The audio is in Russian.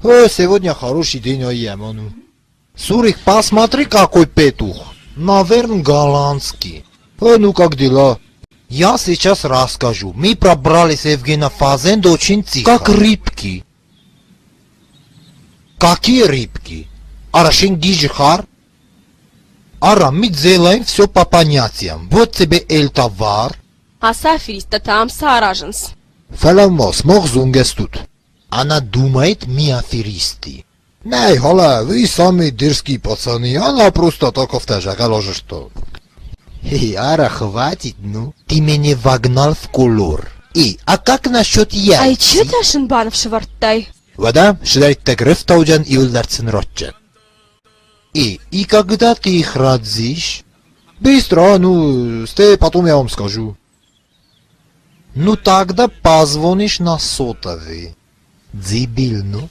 Сегодня хороший день, Яману. Сурик, посмотри, какой петух. Наверное, голландский. Ну как дела? Я сейчас расскажу. Мы пробрались с Евгена Фазенда очень тихо. Как рыбки. Какие рыбки? Арашин Гиджихар? Ара, мы делаем все по понятиям. Вот тебе эльтовар. Асафириста там сараженс. Фаламос, мохзунгес тут. Она думает, мы аферисты. Не, хола, вы самые дерзкие пацаны. Она просто так втажакала, что... Ара, хватит, ну. Ты меня вогнал в колор. А как насчет яйца? Ай, че ты Ашинбанов шеварттай? Вода, шедарит так рефтауджан и улдарцин ротчан. И когда ты их родишь? Быстро, ну, потом я вам скажу. Ну тогда позвонишь на сотовый. Дебил, ну.